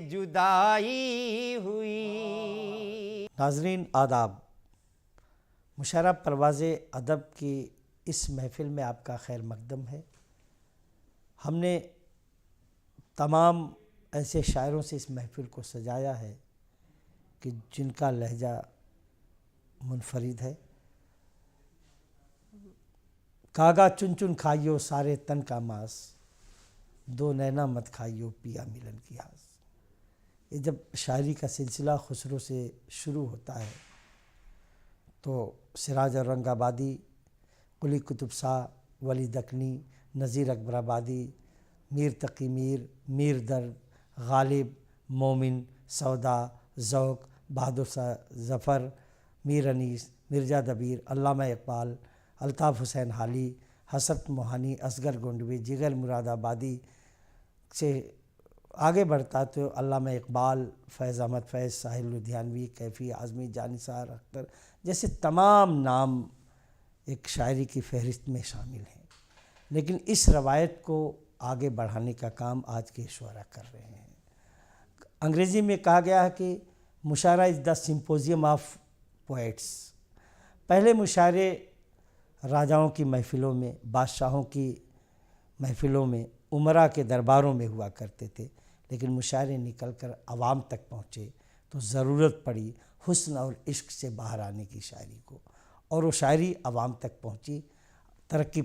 जुदाई हुई। नाज़रीन आदाब, मुशायरा परवाज़ अदब की इस महफ़िल में आपका खैर मक़दम है। हमने तमाम ऐसे शायरों से इस महफ़िल को सजाया है कि जिनका लहजा मुनफरिद है। कागा चुन चुन खाइयो सारे तन का मांस, दो नैना मत खाइयो पिया मिलन की आस। ये जब शायरी का सिलसिला खुसरो से शुरू होता है तो सिराज औरंगाबादी, कुली कुतुब शाह, वली दक्नी, नज़ीर अकबराबादी, मीर तकी मीर, मीर दर्द, गालिब, मोमिन, सौदा, ज़ौक़, बहादुर शाह ज़फ़र, मीर अनीस, मिर्ज़ा दबीर, अल्लामा इक़बाल, अल्ताफ़ हुसैन हाली, हसरत मोहानी, असगर गोंडवी, जिगर मुरादाबादी से आगे बढ़ता तो अल्लामा इक़बाल, फ़ैज़ अहमद फ़ैज़, साहिल लुधियानवी, कैफ़ी आज़मी, जानिसार अख्तर जैसे तमाम नाम एक शायरी की फ़हरिस्त में शामिल हैं। लेकिन इस रवायत को आगे बढ़ाने का काम आज के शुअरा कर रहे हैं। अंग्रेज़ी में कहा गया है कि मुशायरा is the symposium of poets. पहले मुशायरे राजाओं की महफ़िलों में, बादशाहों की महफ़िलों में, उमरा के दरबारों में हुआ करते थे। लेकिन मुशायरे निकल कर आवाम तक पहुँचे तो ज़रूरत पड़ी हुस्न और इश्क से बाहर आने की शायरी को, और वो शायरी आवाम तक पहुँची। तरक्की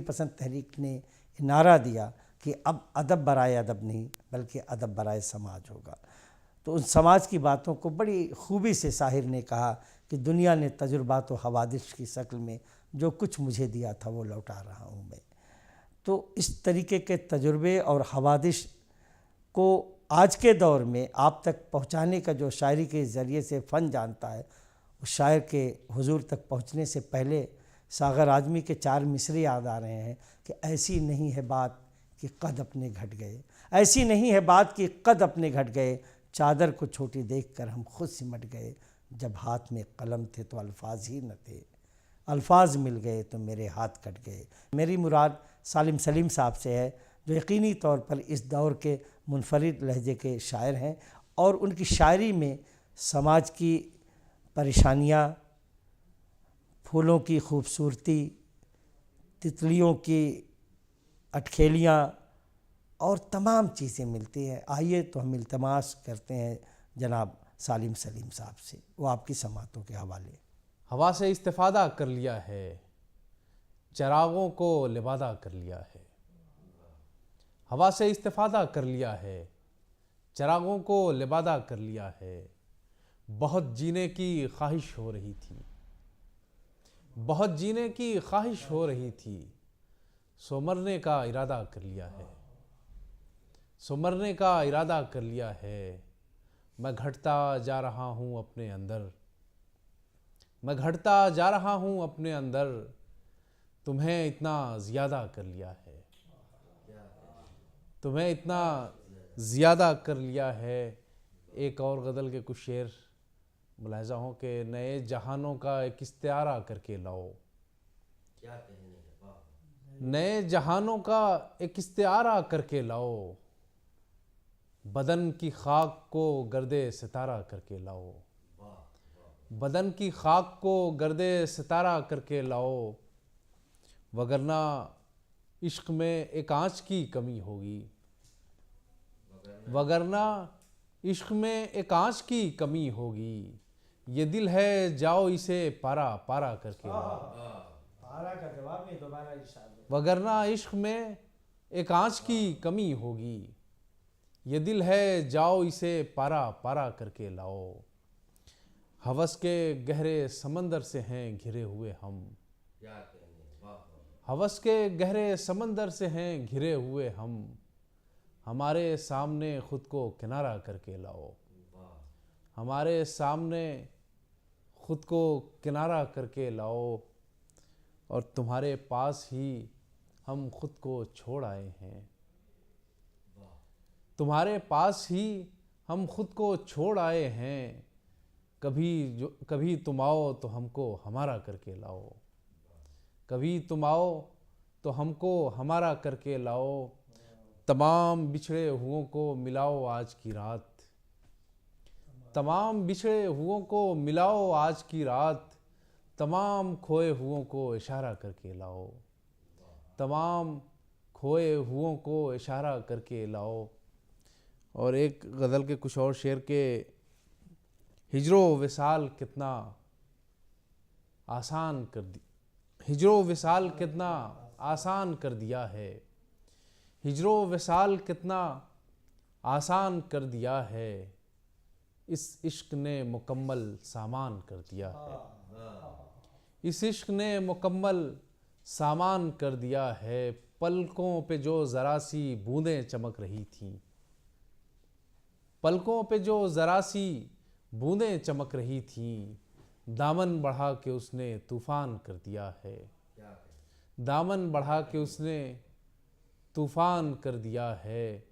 पसंद तहरीक ने नारा दिया कि अब अदब बराए अदब नहीं बल्कि अदब बराए समाज होगा। तो उन समाज की बातों को बड़ी खूबी से शाहिर ने कहा कि दुनिया ने तजुर्बात व हवादिश की शक्ल में जो कुछ मुझे दिया था वो लौटा रहा हूँ मैं। तो इस तरीके के तजुर्बे और हवादिश को आज के दौर में आप तक पहुँचाने का जो शायरी के ज़रिए से फ़न जानता है, उस शायर के हुजूर तक पहुँचने से पहले सागर आज़मी के 4 मिसरे याद आ रहे हैं कि ऐसी नहीं है बात कि कद अपने घट गए, ऐसी नहीं है बात कि कद अपने घट गए, चादर को छोटी देखकर हम खुद सिमट गए, जब हाथ में कलम थे तो अल्फाज ही न थे, अल्फाज मिल गए तो मेरे हाथ कट गए। मेरी मुराद सालिम सलीम साहब से है, जो यकीनी तौर पर इस दौर के मुनफरिद लहजे के शायर हैं और उनकी शायरी में समाज की परेशानियाँ, फूलों की खूबसूरती, तितलियों की अटखेलियाँ और तमाम चीज़ें मिलती हैं। आइए तो हम इल्तमास करते हैं जनाब सालिम सलीम साहब से, वो आपकी समातों के हवाले। हवा से इस्तिफ़ादा कर लिया है, चरागों को लिबादा कर लिया है। हवा से इस्तिफ़ादा कर लिया है, चरागों को लिबादा कर लिया है। बहुत जीने की ख्वाहिश हो रही थी, बहुत जीने की ख्वाहिश हो रही थी, सो मरने का इरादा कर लिया है, सो मरने का इरादा कर लिया है। मैं घटता जा रहा हूँ अपने अंदर, मैं घटता जा रहा हूँ अपने अंदर, तुम्हें इतना ज़्यादा कर लिया है, तुम्हें इतना ज़्यादा कर लिया है। एक और गज़ल के कुछ शेर मुलाहिज़ा हो कि नए जहानों का एक इस्तिआरा करके लाओ, नए जहानों का एक इस्तिआरा करके लाओ, बदन की खाक को गर्दे सितारा करके लाओ, बदन की खाक को गर्दे सितारा करके लाओ, वगरना इश्क में एक आँच की कमी होगी, वगरना इश्क में एक आँच की कमी होगी। ये दिल है जाओ इसे पारा पारा करके लाओ, पारा का जवाब नहीं, दोबारा इरशाद। वगरना इश्क में एक आँच की कमी होगी। ये दिल है जाओ इसे पारा पारा करके लाओ। हवस के गहरे समंदर से हैं घिरे हुए हम, हवस के गहरे समंदर से हैं घिरे हुए हम, हमारे सामने खुद को किनारा करके लाओ, हमारे सामने खुद को किनारा करके लाओ। और तुम्हारे पास ही हम खुद को छोड़ आए हैं, तुम्हारे पास ही हम खुद को छोड़ आए हैं। कभी तुम आओ तो हमको हमारा करके लाओ, कभी तुम आओ तो हमको हमारा करके लाओ। तमाम बिछड़े हुओं को मिलाओ आज की रात, तमाम बिछड़े हुओं को मिलाओ आज की रात, तमाम खोए हुओं को इशारा करके लाओ, तमाम खोए हुओं को इशारा करके लाओ। और एक गज़ल के कुछ और शेर के, हिजरो विसाल कितना आसान कर दी, हिजरो विसाल कितना आसान कर दिया है, हिजरो विसाल कितना आसान कर दिया है, इस इश्क ने मुकम्मल सामान कर दिया है, इस इश्क ने मुकम्मल सामान कर दिया है। पलकों पे जो ज़रा सी बूंदें चमक रही थीं, पलकों पे जो ज़रा सी बूंदें चमक रही थीं, दामन बढ़ा के उसने तूफ़ान कर दिया है, दामन बढ़ा के उसने तूफ़ान कर दिया है।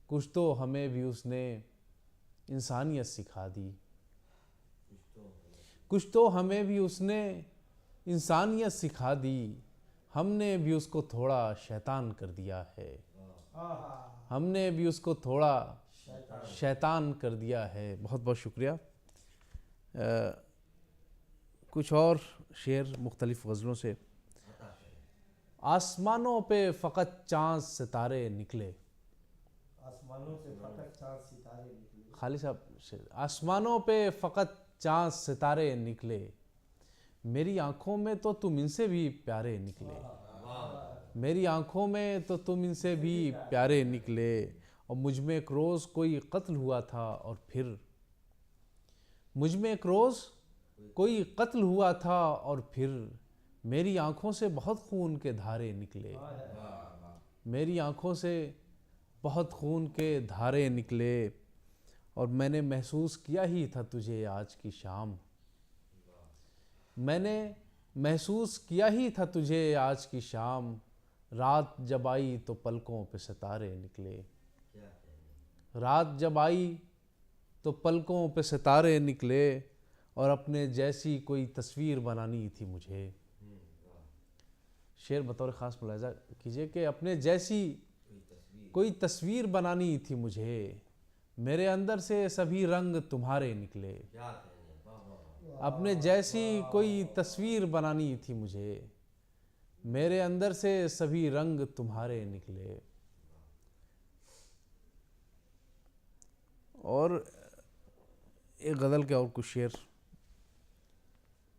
कुछ तो हमें भी उसने इंसानियत सिखा दी, कुछ तो हमें भी उसने इंसानियत सिखा दी, हमने भी उसको थोड़ा शैतान कर दिया है, हमने भी उसको थोड़ा शैतान कर दिया है। बहुत बहुत शुक्रिया। कुछ और शेर मुख्तलिफ़ गज़लों से। आसमानों पे फ़कत चाँद सितारे निकले, आसमानों से फटक चाँद सितारे निकले, खाली साहब शेर, आसमानों पे फ़कत चाँद सितारे निकले, मेरी आँखों में तो तुम इनसे भी प्यारे निकले, मेरी आँखों में तो तुम इनसे भी प्यारे निकले। और मुझ में एक रोज़ कोई कत्ल हुआ था और फिर, मुझ में एक रोज़ कोई कत्ल हुआ था और फिर, मेरी आँखों से बहुत खून के धारे निकले, मेरी आँखों से बहुत खून के धारे निकले। और मैंने महसूस किया ही था तुझे आज की शाम, मैंने महसूस किया ही था तुझे आज की शाम, रात जब आई तो पलकों पे सितारे निकले, रात जब आई तो पलकों पे सितारे निकले। और अपने जैसी कोई तस्वीर बनानी थी मुझे, शेर बतौर ख़ास मुलाहिज़ा कीजिए कि अपने जैसी कोई तस्वीर बनानी थी मुझे, मेरे अंदर से सभी रंग तुम्हारे निकले, अपने जैसी कोई तस्वीर बनानी थी मुझे, मेरे अंदर से सभी रंग तुम्हारे निकले। और एक गज़ल के और कुछ शेर,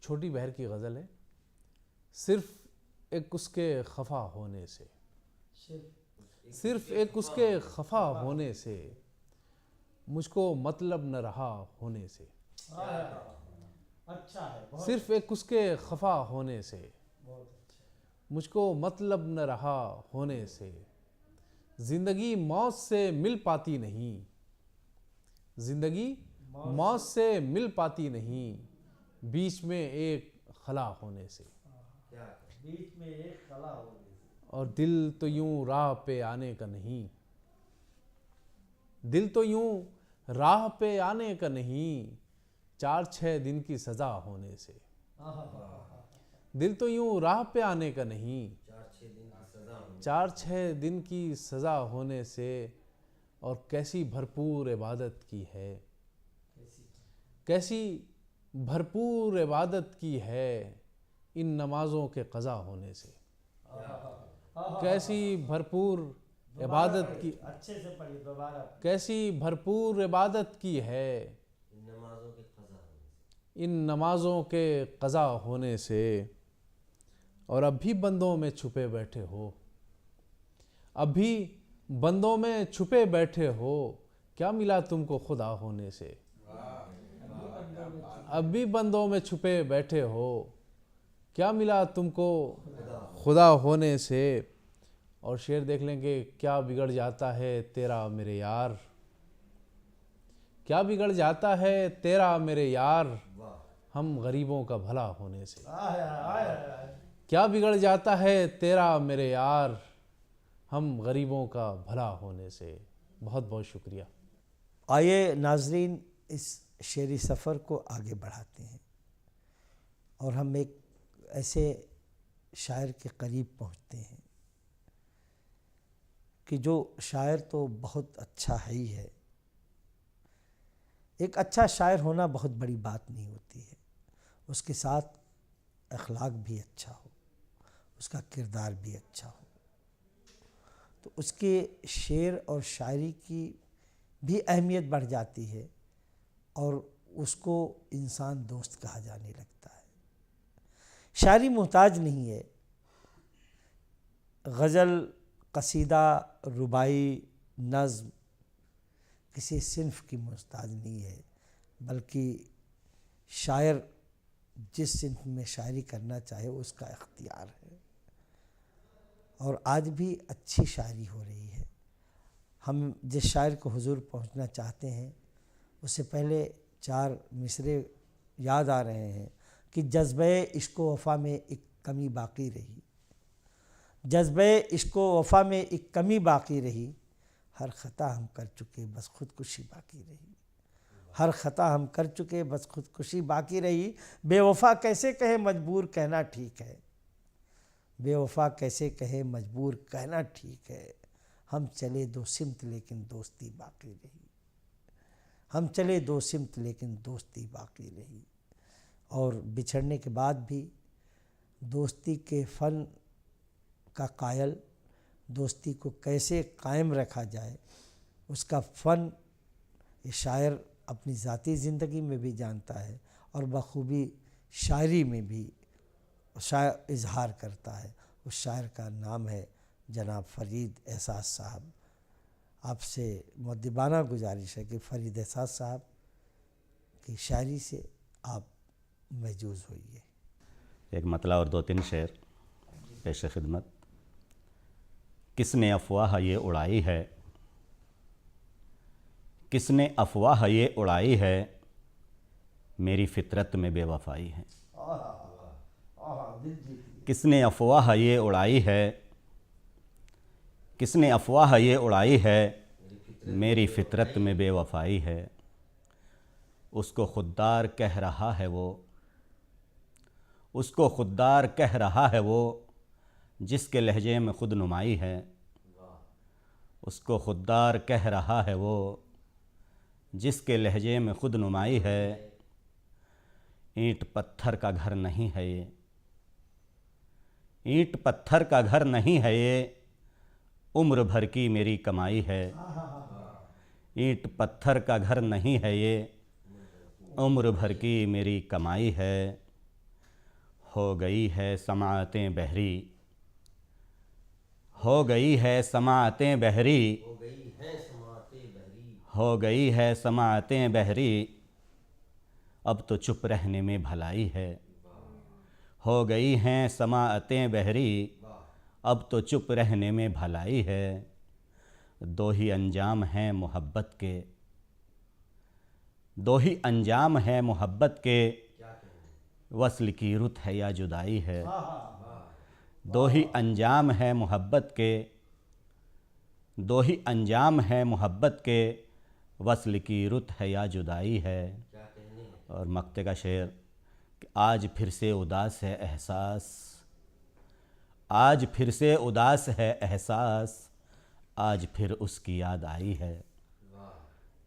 छोटी बहर की गज़ल है। सिर्फ़ एक उसके खफा होने से, सिर्फ़ एक उसके खफा होने से, मुझको मतलब न रहा होने से, अच्छा है, सिर्फ़ एक उसके खफा होने से, मुझको मतलब न रहा होने से, ज़िंदगी मौत से मिल पाती नहीं, ज़िंदगी मौत से मिल पाती नहीं, बीच में एक खला होने से, बीच में एक खला होने से। और दिल तो यूं राह पे आने का नहीं, दिल तो यूं राह पे आने का नहीं, 4-6 दिन की सज़ा होने से, दिल तो यूं राह पे आने का नहीं, 4-6 दिन की सज़ा होने से। और कैसी भरपूर इबादत की है, कैसी भरपूर इबादत की है, इन नमाज़ों के क़ज़ा होने से, कैसी भरपूर इबादत की, अच्छे से पढ़िए दोबारा, कैसी भरपूर इबादत की है, इन नमाज़ों के क़ज़ा होने से। और अब भी बंदों में छुपे बैठे हो, अब भी बंदों में छुपे बैठे हो, क्या मिला तुमको खुदा होने से, अब भी बंदों में छुपे बैठे हो, क्या मिला तुमको खुदा होने से। और शेर देख लेंगे, क्या बिगड़ जाता है तेरा मेरे यार, क्या बिगड़ जाता है तेरा मेरे यार, हम गरीबों का भला होने से, क्या बिगड़ जाता है तेरा मेरे यार, हम गरीबों का भला होने से। बहुत बहुत शुक्रिया। आइए नाजरीन, इस शेरी सफ़र को आगे बढ़ाते हैं और हम एक ऐसे शायर के करीब पहुंचते हैं कि जो शायर तो बहुत अच्छा है ही है, एक अच्छा शायर होना बहुत बड़ी बात नहीं होती है, उसके साथ अखलाक भी अच्छा हो, उसका किरदार भी अच्छा हो, तो उसके शेर और शायरी की भी अहमियत बढ़ जाती है और उसको इंसान दोस्त कहा जाने लगता है। शायरी मोहताज नहीं है, गज़ल, कसीदा, रुबाई, नज़्म किसी सिन्फ की मोहताज नहीं है, बल्कि शायर जिस सिन्फ में शायरी करना चाहे उसका इख्तियार है। और आज भी अच्छी शायरी हो रही है। हम जिस शायर को हुजूर पहुंचना चाहते हैं, उससे पहले 4 मिसरे याद आ रहे हैं कि जज्बे इश्क़ो वफ़ा में एक कमी बाकी रही, जज्बे इश्क़ो वफ़ा में एक कमी बाकी रही, हर ख़ता हम कर चुके बस खुदकुशी बाकी रही, हर ख़ता हम कर चुके बस खुदकुशी बाकी रही, बेवफ़ा कैसे कहे मजबूर कहना ठीक है, बेवफ़ा कैसे कहे मजबूर कहना ठीक है, हम चले 2 सिमत लेकिन दोस्ती बाकी रही, हम चले 2 सिमत लेकिन दोस्ती बाकी रही। और बिछड़ने के बाद भी दोस्ती के फ़न का कायल, दोस्ती को कैसे कायम रखा जाए उसका फ़न ये शायर अपनी ज़ाती ज़िंदगी में भी जानता है और बखूबी शायरी में भी शायर इजहार करता है। उस शायर का नाम है जनाब फरीद एहसास साहब। आपसे मुअद्दिबाना गुजारिश है कि फरीद एहसास साहब की शायरी से आप महजूज़ होइए। एक मतला और 2-3 शेर पेश खिदमत। किसने अफवाह ये उड़ाई है, किसने अफवाह ये उड़ाई है, मेरी फितरत में बेवफाई है। किसने अफवाह ये उड़ाई है, किसने अफवाह ये उड़ाई है, मेरी फितरत में बेवफाई है। उसको खुद्दार कह रहा है वो, उसको खुद्दार कह रहा है वो, जिसके लहजे में खुद नुमाई है। उसको खुद्दार कह रहा है वो, जिसके लहजे में खुद नुमाई है। ईंट पत्थर का घर नहीं है ये, ईंट पत्थर का घर नहीं है ये, उम्र भर की मेरी कमाई है। ईंट पत्थर का घर नहीं है ये, उम्र भर की मेरी कमाई है। हो गई है समाअतें बहरी, हो गई है समाअतें बहरी, हो गई है समाअतें बहरी, अब तो चुप रहने में भलाई है। हो गई हैं समाअतें बहरी, अब तो चुप रहने में भलाई है। 2 ही अंजाम हैं मोहब्बत के, 2 ही अंजाम हैं मोहब्बत के, वस्ल की रुत है या जुदाई है। 2 ही अंजाम हैं मोहब्बत के, 2 ही अंजाम हैं मोहब्बत के, वस्ल की रुत है या जुदाई है। और मक्ते का शेर कि आज फिर से उदास है एहसास, आज फिर से उदास है एहसास, आज फिर उसकी याद आई है।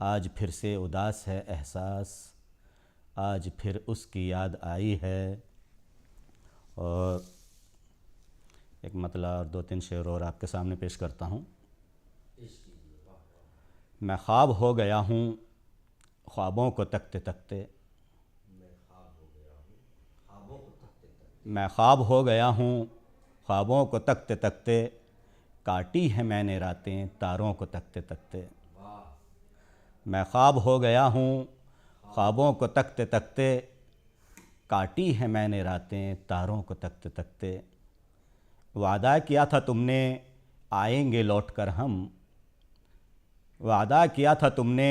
आज फिर से उदास है एहसास, आज फिर उसकी याद आई है। और एक मतला और 2-3 शेर और आपके सामने पेश करता हूँ। मैं ख्वाब हो गया हूँ ख्वाबों को तकते तकते, मैं ख्वाब हो गया हूँ ख्वाबों को तकते तकते, काटी है मैंने रातें तारों को तकते तकते। मैं ख्वाब हो गया हूँ ख्वाबों को तकते तकते, काटी है मैंने रातें तारों को तकते तकते। वादा किया था तुमने आएंगे लौट कर हम, वादा किया था तुमने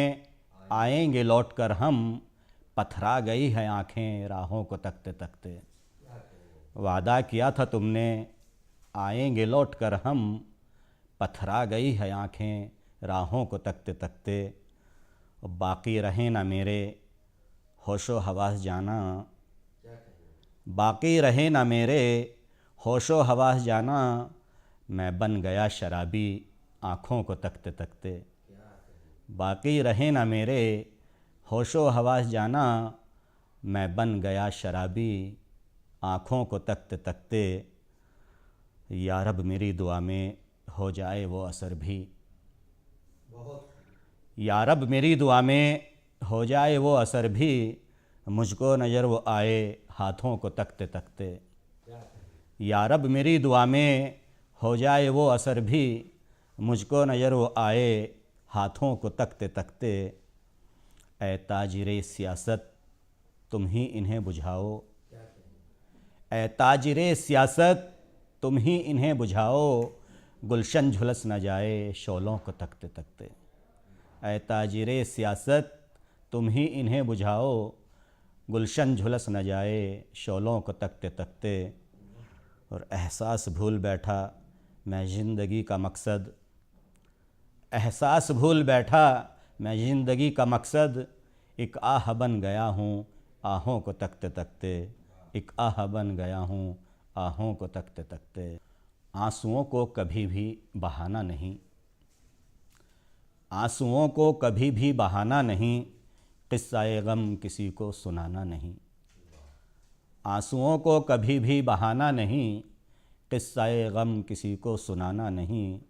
आएंगे लौट कर हम, पथरा गई है आँखें राहों को तकते तकते। वादा किया था तुमने आएंगे लौट कर हम, पथरा गई है आँखें राहों को तकते तकते। बाकी रहे ना मेरे होशो हवास जाना, बाकी रहे ना मेरे होशो हवास जाना, मैं बन गया शराबी आँखों को तकते तकते। बाकी रहे ना मेरे होशो हवास जाना, मैं बन गया शराबी आँखों को तकते तकते। या रब मेरी दुआ में हो जाए वो असर भी, या रब मेरी दुआ में हो जाए वो असर भी, मुझको नज़र वो आए हाथों को तकते तकते। या रब मेरी दुआ में हो जाए वो असर भी, मुझको नज़र वो आए हाथों को तकते तकते। ऐ ताजिरे सियासत तुम ही इन्हें बुझाओ, ऐ ताजिरे सियासत तुम ही इन्हें बुझाओ, गुलशन झुलस न जाए शोलों को तकते तकते। ऐ ताजिरे सियासत तुम ही इन्हें बुझाओ, गुलशन झुलस न जाए शोलों को तकते तकते। और एहसास भूल बैठा मैं ज़िंदगी का मकसद, एहसास भूल बैठा मैं ज़िंदगी का मकसद। एक आह बन गया हूँ आहों को तकते तकते, एक आह बन गया हूँ आहों को तकते तकते। आंसुओं को कभी भी बहाना नहीं, आंसुओं को कभी भी बहाना नहीं, क़िस्सा-ए गम किसी को सुनाना नहीं। आंसुओं को कभी भी बहाना नहीं, क़िस्सा-ए गम किसी को सुनाना नहीं।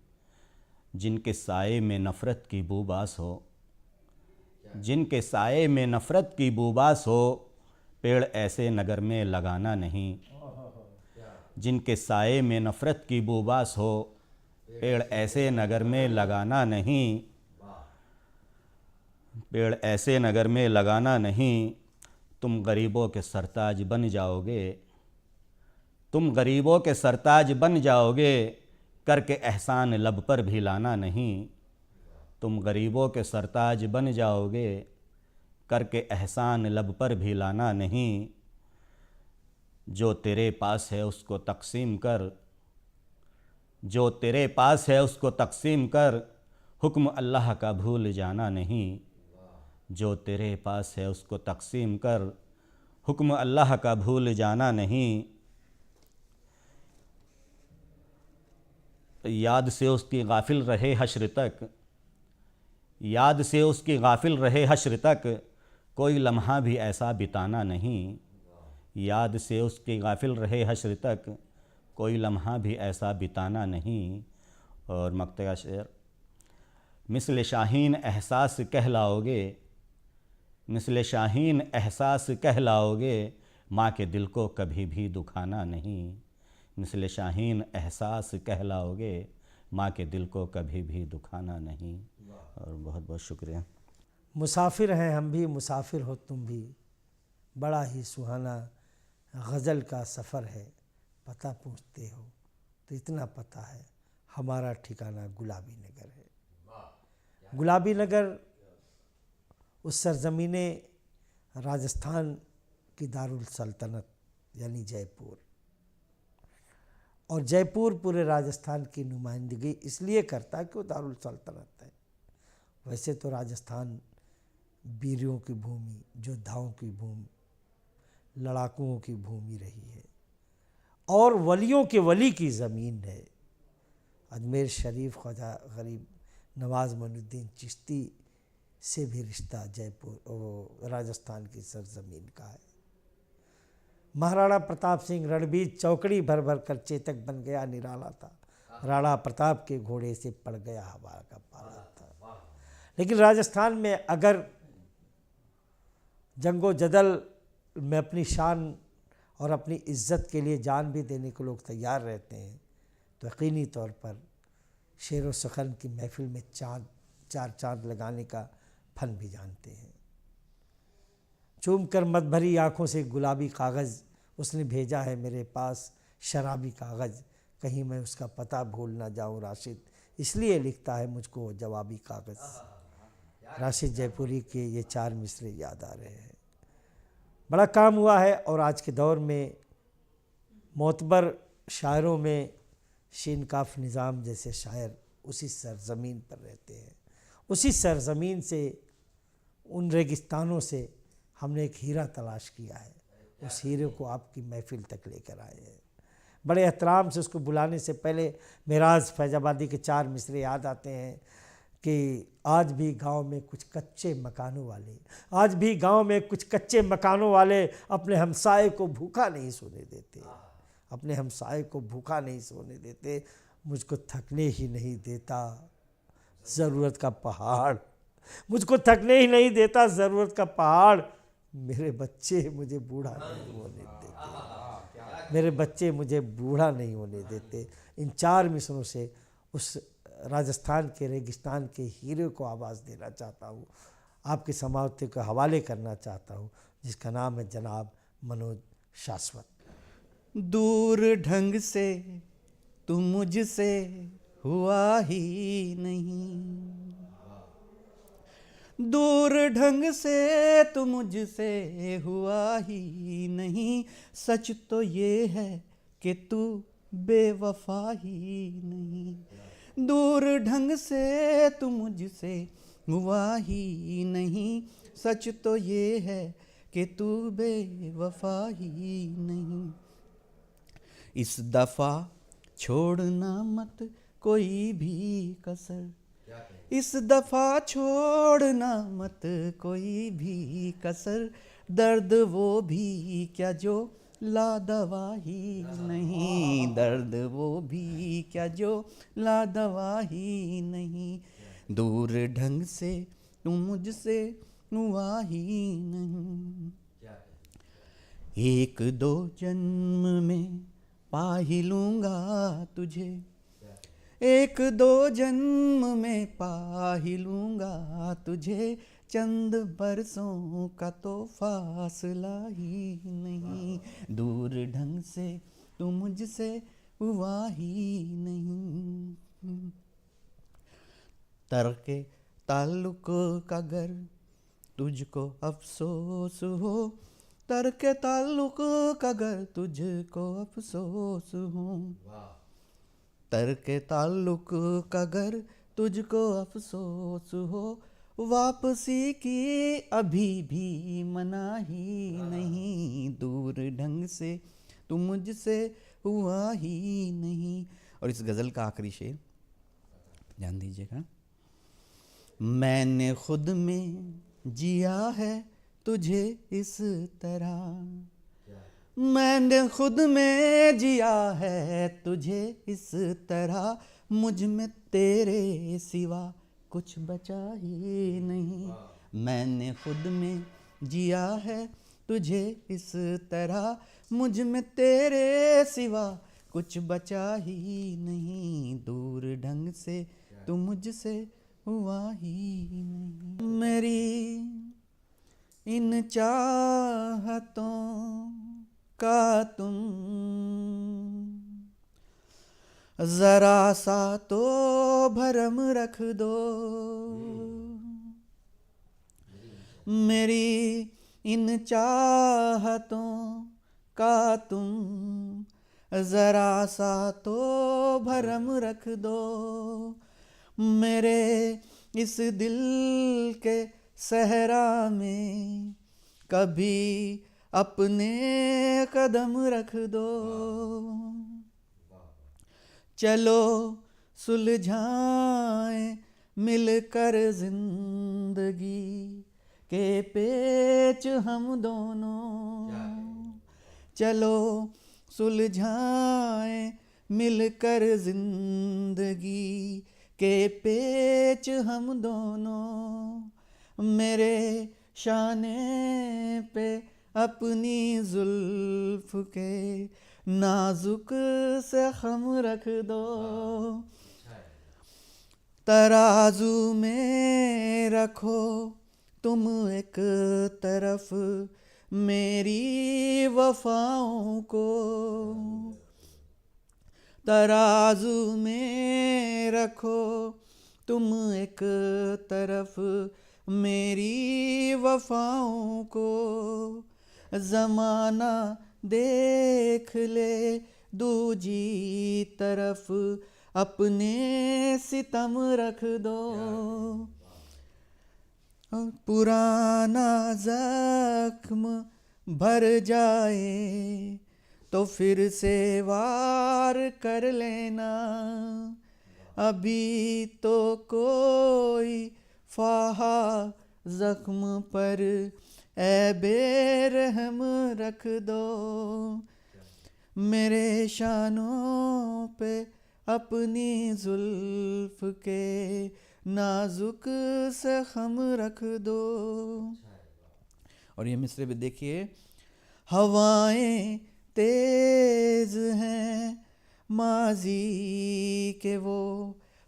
जिनके साए में नफ़रत की बूबास हो, जिनके साए में नफ़रत की बूबास हो, पेड़ ऐसे नगर में लगाना नहीं। जिनके साए में नफ़रत की बूबास हो, पेड़ ऐसे नगर में लगाना नहीं, पेड़ ऐसे नगर में लगाना नहीं। तुम गरीबों के सरताज बन जाओगे, तुम गरीबों के सरताज बन जाओगे, करके एहसान लब पर भी लाना नहीं। तुम गरीबों के सरताज बन जाओगे, करके एहसान लब पर भी लाना नहीं। जो तेरे पास है उसको तकसीम कर, जो तेरे पास है उसको तकसीम कर, हुक्म अल्लाह का भूल जाना नहीं। जो तेरे पास है उसको तकसीम कर, हुक्म अल्लाह का भूल जाना नहीं। याद से उसकी गाफिल रहे हश्र तक, याद से उसकी गाफिल रहे हश्र तक, कोई लम्हा भी ऐसा बिताना नहीं। याद से उसकी गाफिल रहे हश्र तक, कोई लम्हा भी ऐसा बिताना नहीं। और मक्तया शेर, मिसल शाहीन एहसास कहलाओगे, मिसल शाहीन एहसास कहलाओगे, माँ के दिल को कभी भी दुखाना नहीं। मिसल शाहीन एहसास कहलाओगे, माँ के दिल को कभी भी दुखाना नहीं। और बहुत बहुत शुक्रिया। मुसाफिर हैं हम भी, मुसाफिर हो तुम भी, बड़ा ही सुहाना गज़ल का सफ़र है। पता पूछते हो तो इतना पता है, हमारा ठिकाना गुलाबी नगर है। गुलाबी नगर उस सरज़मीने राजस्थान की दारुल सल्तनत यानी जयपुर, और जयपुर पूरे राजस्थान की नुमाइंदगी इसलिए करता है कि वो दारुल सल्तनत है। वैसे तो राजस्थान वीरों की भूमि, योद्धाओं की भूमि, लड़ाकुओं की भूमि रही है और वलियों के वली की ज़मीन है। अजमेर शरीफ ख्वाजा गरीब नवाज़ मोइनुद्दीन चिश्ती से भी रिश्ता जयपुर राजस्थान की सरजमीन का है। महाराणा प्रताप सिंह रणबीर चौकड़ी भर भर कर चेतक बन गया निराला था, राणा प्रताप के घोड़े से पड़ गया हवा का पाला था। लेकिन राजस्थान में अगर जंगो जदल में अपनी शान और अपनी इज्जत के लिए जान भी देने को लोग तैयार रहते हैं, तो यकीनी तौर पर शेर व सुखन की महफिल में चार चांद लगाने का फन भी जानते हैं। चूम कर मत भरी आँखों से गुलाबी कागज़ उसने भेजा है मेरे पास, शराबी कागज़ कहीं मैं उसका पता भूल ना जाऊँ राशिद, इसलिए लिखता है मुझको जवाबी कागज़। राशिद जयपुरी के ये 4 मिसरे याद आ रहे हैं। बड़ा काम हुआ है और आज के दौर में मोतबर शायरों में शीनकाफ निज़ाम जैसे शायर उसी सरज़मीन पर रहते हैं। उसी सरज़मीन से, उन रेगिस्तानों से हमने एक हीरा तलाश किया है, उस हीरे को आपकी महफिल तक लेकर आए हैं। बड़े एहतराम से उसको बुलाने से पहले मेराज फैजाबादी के 4 मिसरे याद आते हैं कि आज भी गांव में कुछ कच्चे मकानों वाले अपने हमसाए को भूखा नहीं सोने देते, मुझको थकने ही नहीं देता ज़रूरत का पहाड़, मेरे बच्चे मुझे बूढ़ा नहीं होने देते। इन 4 मिसरों से उस राजस्थान के रेगिस्तान के हीरो को आवाज़ देना चाहता हूँ, आपके समावते को हवाले करना चाहता हूँ, जिसका नाम है जनाब मनोज शाश्वत। दूर ढंग से तू मुझसे हुआ ही नहीं, दूर ढंग से तू मुझसे हुआ ही नहीं, सच तो ये है कि तू बेवफा ही नहीं, दूर ढंग से तू मुझसे हुआ ही नहीं, सच तो ये है कि तू बेवफा ही नहीं। इस दफ़ा छोड़ना मत कोई भी कसर, इस दफ़ा छोड़ना मत कोई भी कसर, दर्द वो भी क्या जो लादवा ही नहीं, दर्द वो भी क्या जो लादवा ही नहीं, दूर ढंग से तुम मुझसे हुआ ही नहीं। 1-2 जन्म में पा ही लूँगा तुझे, 1-2 जन्म में पा ही लूँगा तुझे, चंद बरसों का तो फासला ही नहीं, दूर ढंग से तू मुझसे हुआ ही नहीं। तरके ताल्लुक का गर तुझको अफसोस हो, तरके ताल्लुक का गर तुझको अफसोस हो, तरके ताल्लुक का गर तुझको अफसोस हो, वापसी की अभी भी मनाही नहीं, दूर ढंग से तू मुझसे हुआ ही नहीं। और इस गज़ल का आखिरी शेर ध्यान दीजिएगा। मैंने खुद में जिया है तुझे इस तरह, मैंने खुद में जिया है तुझे इस तरह, मुझ में तेरे सिवा कुछ बचा ही नहीं, मैंने खुद में जिया है तुझे इस तरह, मुझ में तेरे सिवा कुछ बचा ही नहीं, दूर ढंग से तू मुझसे हुआ ही नहीं। मेरी इन चाहतों का तुम जरा सा तो भरम रख दो, मेरी इन चाहतों का तुम जरा सा तो भरम रख दो, मेरे इस दिल के सहरा में कभी अपने कदम रख दो, चलो सुलझाएं मिलकर जिंदगी के पेच हम दोनों, चलो सुलझाएं मिलकर जिंदगी के पेच हम दोनों, मेरे शाने पे अपनी जुल्फ के नाजुक से खम रख दो, तराजू में रखो तुम एक तरफ मेरी वफाओं को, तराजू में रखो तुम एक तरफ मेरी वफाओं को, ज़माना देख ले दूजी तरफ अपने सितम रख दो, पुराना जख्म भर जाए तो फिर से वार कर लेना, अभी तो कोई फाहा जख्म पर ए बेरहम रख दो, मेरे शानों पे अपनी जुल्फ के नाजुक से खम रख दो। और ये मिसरे भी देखिए, हवाएं तेज हैं माजी के वो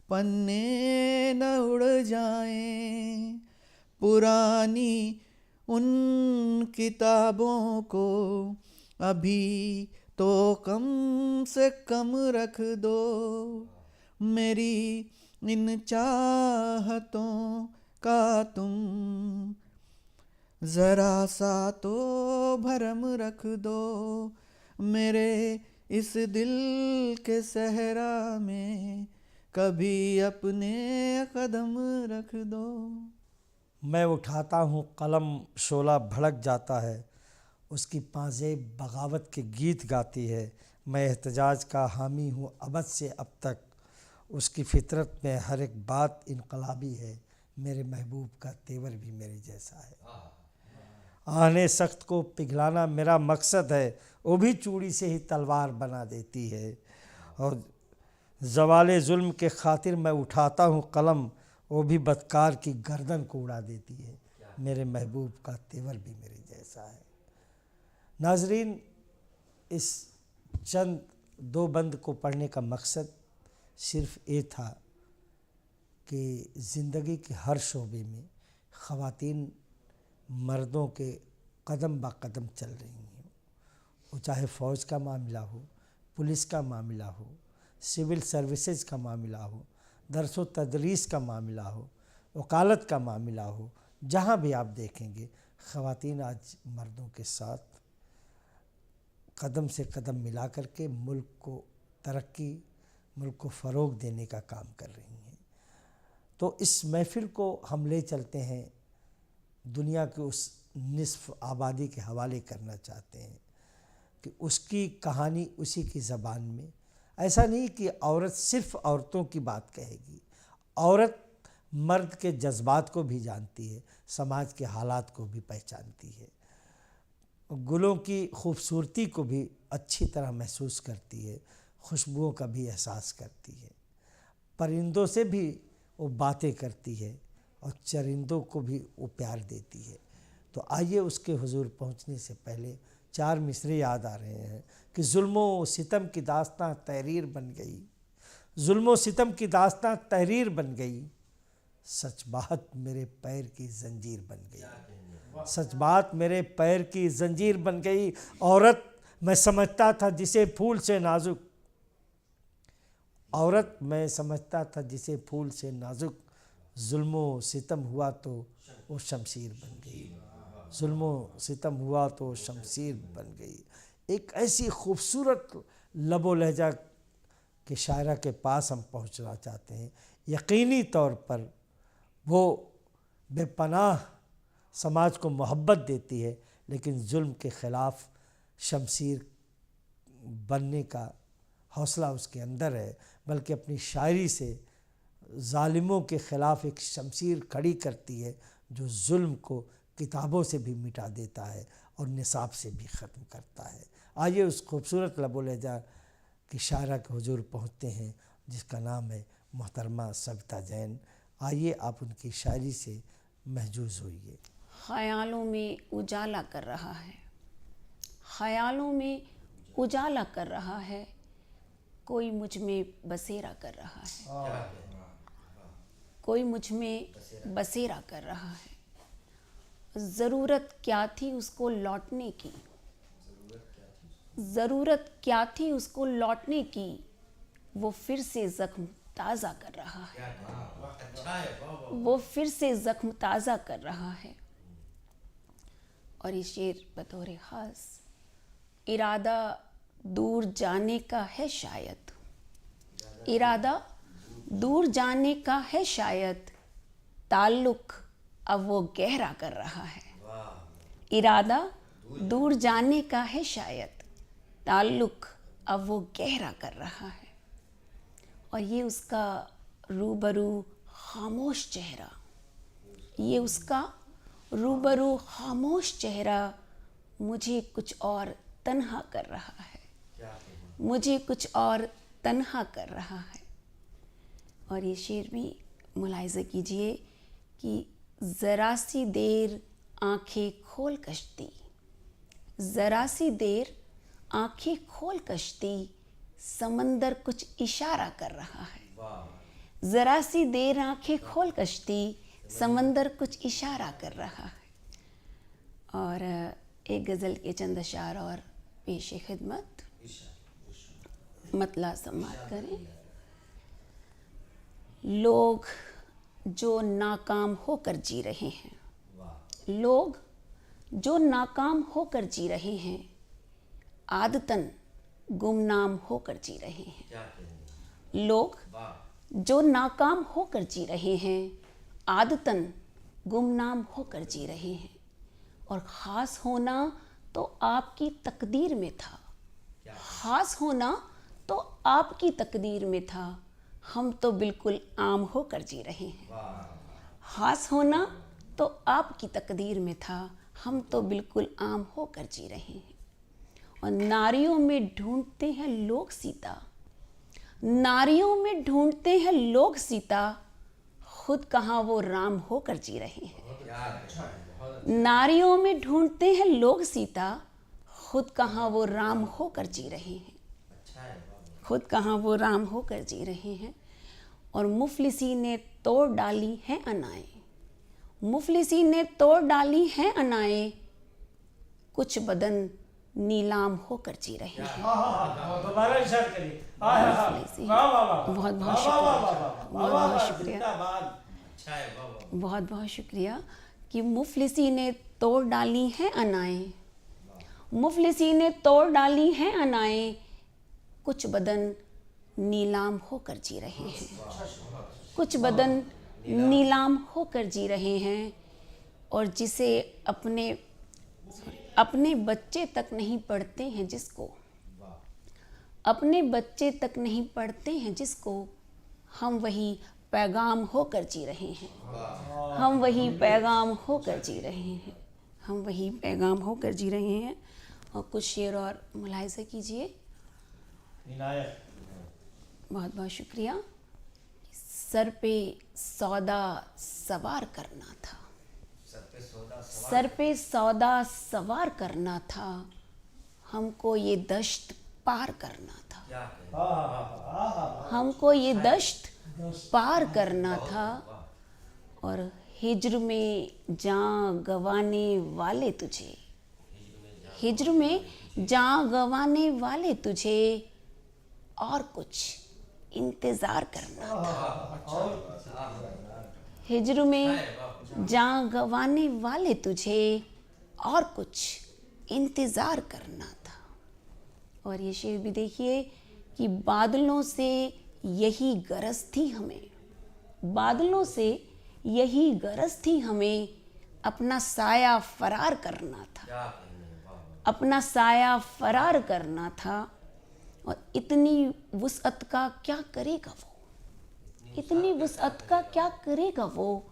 पन्ने न उड़ जाएं, पुरानी उन किताबों को अभी तो कम से कम रख दो, मेरी इन चाहतों का तुम जरा सा तो भरम रख दो, मेरे इस दिल के सहरा में कभी अपने कदम रख दो। मैं उठाता हूँ कलम, शोला भड़क जाता है, उसकी पांजेब बगावत के गीत गाती है। मैं एहतजाज का हामी हूँ अबद से अब तक, उसकी फितरत में हर एक बात इनकलाबी है, मेरे महबूब का तेवर भी मेरे जैसा है। आने सख्त को पिघलाना मेरा मकसद है, वो भी चूड़ी से ही तलवार बना देती है। और ज़वाले जुल्म के खातिर मैं उठाता हूँ कलम, वो भी बदकार की गर्दन को उड़ा देती है, मेरे महबूब का तेवर भी मेरे जैसा है। नाजरीन, इस चंद दो बंद को पढ़ने का मकसद सिर्फ़ ये था कि ज़िंदगी के हर शोबे में ख़वातीन मर्दों के कदम ब कदम चल रही हैं, वो चाहे फ़ौज का मामला हो, पुलिस का मामला हो, सिविल सर्विसेज का मामला हो, दरसो तदरीस का मामला हो, वकालत का मामला हो, जहाँ भी आप देखेंगे ख़वातीन आज मर्दों के साथ कदम से कदम मिला करके मुल्क को तरक्की, मुल्क को फ़रोग़ देने का काम कर रही हैं। तो इस महफ़िल को हम ले चलते हैं दुनिया के उस निस्फ़ आबादी के हवाले करना चाहते हैं कि उसकी कहानी उसी की ज़बान में। ऐसा नहीं कि औरत सिर्फ़ औरतों की बात कहेगी, औरत मर्द के जज्बात को भी जानती है, समाज के हालात को भी पहचानती है, गुलों की खूबसूरती को भी अच्छी तरह महसूस करती है, खुशबुओं का भी एहसास करती है, परिंदों से भी वो बातें करती है और चरिंदों को भी वो प्यार देती है। तो आइए उसके हुजूर पहुंचने से पहले चार मिसरे याद आ रहे हैं कि जुल्मों सितम की दास्तां तहरीर बन गई, जुल्मों सितम की दास्तां तहरीर बन गई, सच बात मेरे पैर की जंजीर बन गई, सच बात मेरे पैर की जंजीर बन गई। औरत मैं समझता था जिसे फूल से नाजुक, औरत मैं समझता था जिसे फूल से नाजुक, जुल्मों सितम हुआ तो वो शमशीर बन गई, जुल्मों सितम हुआ तो शमशीर बन गई। एक ऐसी खूबसूरत लबो लहजा के शायरा के पास हम पहुंचना चाहते हैं। यकीनी तौर पर वो बेपनाह समाज को मोहब्बत देती है, लेकिन जुल्म के ख़िलाफ़ शमशीर बनने का हौसला उसके अंदर है, बल्कि अपनी शायरी से ज़ालिमों के ख़िलाफ़ एक शमशीर खड़ी करती है जो जुल्म को किताबों से भी मिटा देता है और निसाब से भी ख़त्म करता है। आइए उस खूबसूरत लबो लहजा की शायरा के हुजूर पहुँचते हैं जिसका नाम है मोहतरमा सविता जैन। आइए आप उनकी शायरी से महजूज़ होइए। ख़यालों में उजाला कर रहा है, ख़यालों में उजाला कर रहा है, कोई मुझ में बसेरा कर रहा है, कोई मुझ में बसेरा कर रहा है। ज़रूरत क्या थी उसको लौटने की, ज़रूरत क्या थी उसको लौटने की, वो फिर से ज़ख्म ताज़ा कर रहा है, वो फिर से ज़ख्म ताज़ा कर रहा है। और ये शेर बतौर ख़ास इरादा दूर जाने का है शायद, इरादा दूर जाने का है शायद, ताल्लुक़ अब वो गहरा कर रहा है। इरादा दूर जाने का है शायद, ताल्लुक अब वो गहरा कर रहा है। और ये उसका रूबरू खामोश चेहरा, ये उसका रूबरू खामोश चेहरा मुझे कुछ और तन्हा कर रहा है, मुझे कुछ और तन्हा कर रहा है। और ये शेर भी मुलाहिज़ा कीजिए कि ज़रा सी देर आंखें खोल कश्ती, ज़रा सी देर आंखें खोल कश्ती, समंदर कुछ इशारा कर रहा है। ज़रा सी देर आंखें खोल कश्ती, समंदर कुछ इशारा कर रहा है। और एक गज़ल के चंद अशार और पेश खिदमत, मतला समात करें। लोग जो नाकाम होकर जी रहे हैं, लोग जो नाकाम होकर जी रहे हैं, आदतन गुमनाम होकर जी रहे हैं। लोग जो नाकाम होकर जी रहे हैं, आदतन गुमनाम होकर जी रहे हैं। और ख़ास होना तो आपकी तकदीर में था, ख़ास होना तो आपकी तकदीर में था, हम तो बिल्कुल आम होकर जी रहे हैं। ख़ास होना तो आपकी तकदीर में था, हम तो बिल्कुल आम होकर जी रहे हैं। और नारियों में ढूंढते हैं लोग सीता, नारियों में ढूंढते हैं लोग सीता, खुद कहाँ वो राम होकर जी रहे हैं। नारियों में ढूंढते हैं लोग सीता, खुद कहाँ वो राम होकर जी रहे हैं, खुद कहाँ वो राम होकर जी रहे हैं। और मुफलिसी ने तोड़ डाली हैं अनाएं, मुफलिसी ने तोड़ डाली हैं अनाएं, कुछ बदन नीलाम होकर जी रहे हैं। दोबारा इशारा करिए। बहुत बहुत शुक्रिया, बहुत बहुत शुक्रिया, बहुत बहुत शुक्रिया कि मुफलिसी ने तोड़ डाली हैं अनाएं, मुफलिसी ने तोड़ डाली हैं अनाएं, कुछ बदन नीलाम होकर जी रहे हैं, कुछ बदन नीलाम होकर जी रहे हैं। और जिसे अपने बच्चे तक नहीं पढ़ते हैं जिसको, अपने बच्चे तक नहीं पढ़ते हैं जिसको, हम वही पैगाम होकर जी रहे हैं, हम वही पैगाम होकर जी रहे हैं, हम वही पैगाम होकर जी रहे हैं। और कुछ शेर और मुलाहिज़ा कीजिए। बहुत बहुत शुक्रिया। सर पे सौदा सवार करना था, सर पे सौदा सवार करना था, हमको ये दश्त पार करना था, हमको ये दश्त पार करना था। और हिज्र में जान गंवाने वाले तुझे, हिज्र में जान गंवाने वाले तुझे, और कुछ इंतज़ार करना था। हिज्र में जान गंवाने वाले तुझे, और कुछ इंतज़ार करना था। और ये शेर भी देखिए कि बादलों से यही गरज थी हमें, बादलों से यही गरज थी हमें, अपना साया फरार करना था, अपना साया फरार करना था। और इतनी वुसअत का क्या करेगा वो, इतनी वुसअत का क्या करेगा वो,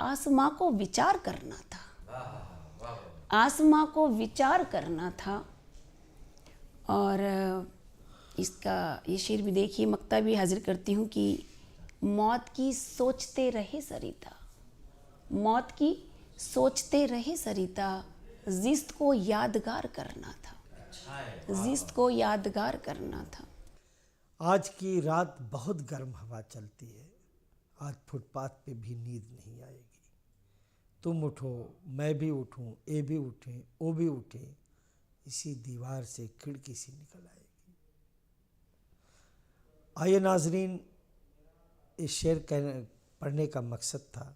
आसमां को विचार करना था, आसमां को विचार करना था। और इसका ये शेर भी देखिए, मक्ता भी हाजिर करती हूँ कि मौत की सोचते रहे सरिता, मौत की सोचते रहे सरिता, जिस्त को यादगार करना था, जिस्त को यादगार करना था। आज की रात बहुत गर्म हवा चलती है, आज फुटपाथ पे भी नींद नहीं आएगी। तुम उठो, मैं भी उठूं, ए भी उठें, ओ भी उठे, इसी दीवार से खिड़की सी निकल आएगी। आइए नाजरीन, इस शेर पढ़ने का मकसद था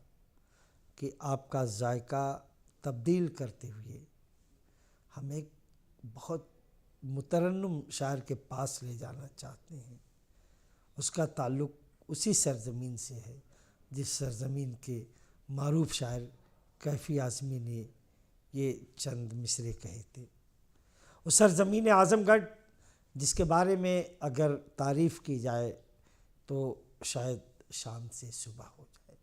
कि आपका जायका तब्दील करते हुए हम एक बहुत मुतरन्नुम शायर के पास ले जाना चाहते हैं। उसका ताल्लुक़ उसी सरज़मीन से है जिस सरज़मीन के मारूफ शायर कैफ़ी आज़मी ने ये चंद मिसरे कहे थे। वो सरज़मीन आज़मगढ़ जिसके बारे में अगर तारीफ़ की जाए तो शायद शाम से सुबह हो जाए।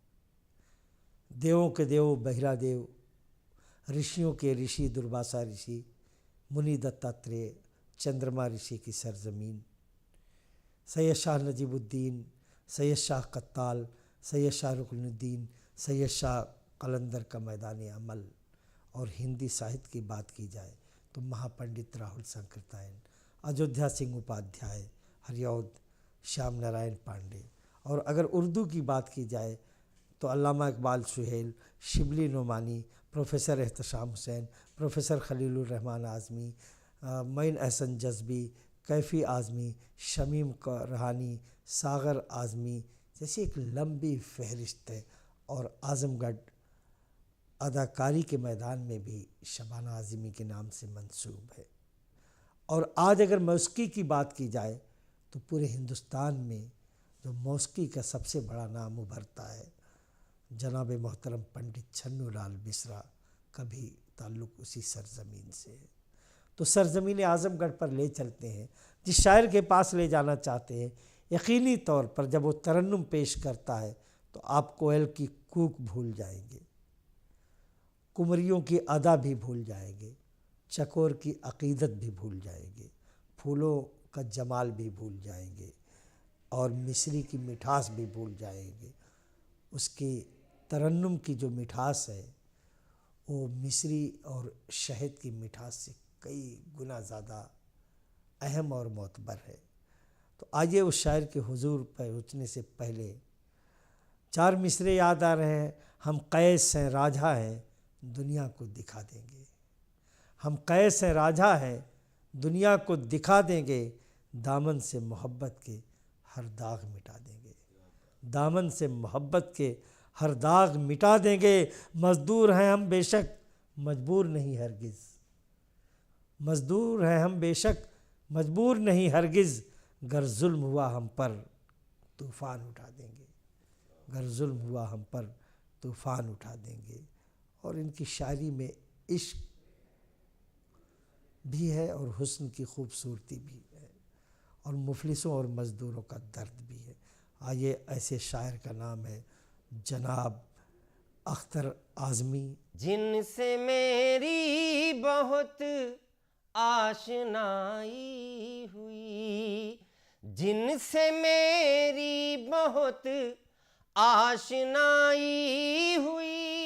देवों के देव बहिरा देव, ऋषियों के ऋषि दुर्वासा ऋषि, मुनि दत्तात्रेय, चंद्रमा ऋषि की सरज़मीन, सैयद शाह नजीबुद्दीन, सैयद शाह कत्ताल, सैयद शाह रुकनुद्दीन, सैयद शाह कलंदर का मैदान अमल। और हिंदी साहित्य की बात की जाए तो महापंडित राहुल सांकृत्यायन, अयोध्या सिंह उपाध्याय, हरिऔध श्याम नारायण पांडे। और अगर उर्दू की बात की जाए तो अल्लामा इकबाल सुहेल, शिबली नोमानी, प्रोफेसर एहतशाम हुसैन, प्रोफेसर खलीलुर रहमान आज़मी, मोइन अहसन जज़्बी, कैफ़ी आज़मी, शमीम रहानी, सागर आज़मी जैसी एक लंबी फहरिस्त है। और आज़मगढ़ अदाकारी के मैदान में भी शबाना आज़मी के नाम से मंसूब है। और आज अगर मौसीकी की बात की जाए तो पूरे हिंदुस्तान में जो मौसीकी का सबसे बड़ा नाम उभरता है, जनाब मोहतरम पंडित छन्नू लाल मिश्रा का भी ताल्लुक़ उसी सरज़मीन से है। तो सरज़मीन आज़मगढ़ पर ले चलते हैं। जिस शायर के पास ले जाना चाहते हैं, यकीनी तौर पर जब वो तरन्नुम पेश करता है तो आप कोयल की कूक भूल जाएंगे, कुमरियों की अदा भी भूल जाएंगे, चकोर की अक़ीदत भी भूल जाएंगे, फूलों का जमाल भी भूल जाएंगे और मिस्री की मिठास भी भूल जाएंगे। उसकी तरन्नुम की जो मिठास है वो मिस्री और शहद की मिठास से कई गुना ज़्यादा अहम और मोतबर है। तो आइए उस शायर के हुजूर पर उठने से पहले 4 मिसरे याद आ रहे हैं। हम कैस हैं राजा हैं दुनिया को दिखा देंगे, हम कैस हैं राजा हैं दुनिया को दिखा देंगे, दामन से मोहब्बत के हर दाग मिटा देंगे, दामन से मोहब्बत के हर दाग मिटा देंगे। मज़दूर हैं हम बेशक मजबूर नहीं हरगिज़, मज़दूर हैं हम बेशक मजबूर नहीं हरगिज़, गर जुल्म हुआ हम पर तूफ़ान उठा देंगे, गर जुल्म हुआ हम पर तूफ़ान उठा देंगे। और इनकी शायरी में इश्क भी है और हुस्न की खूबसूरती भी है और मुफलिसों और मज़दूरों का दर्द भी है। आइए ऐसे शायर का नाम है जनाब अख्तर आज़मी। जिनसे मेरी बहुत आशनाई हुई, जिनसे मेरी बहुत आशनाई हुई,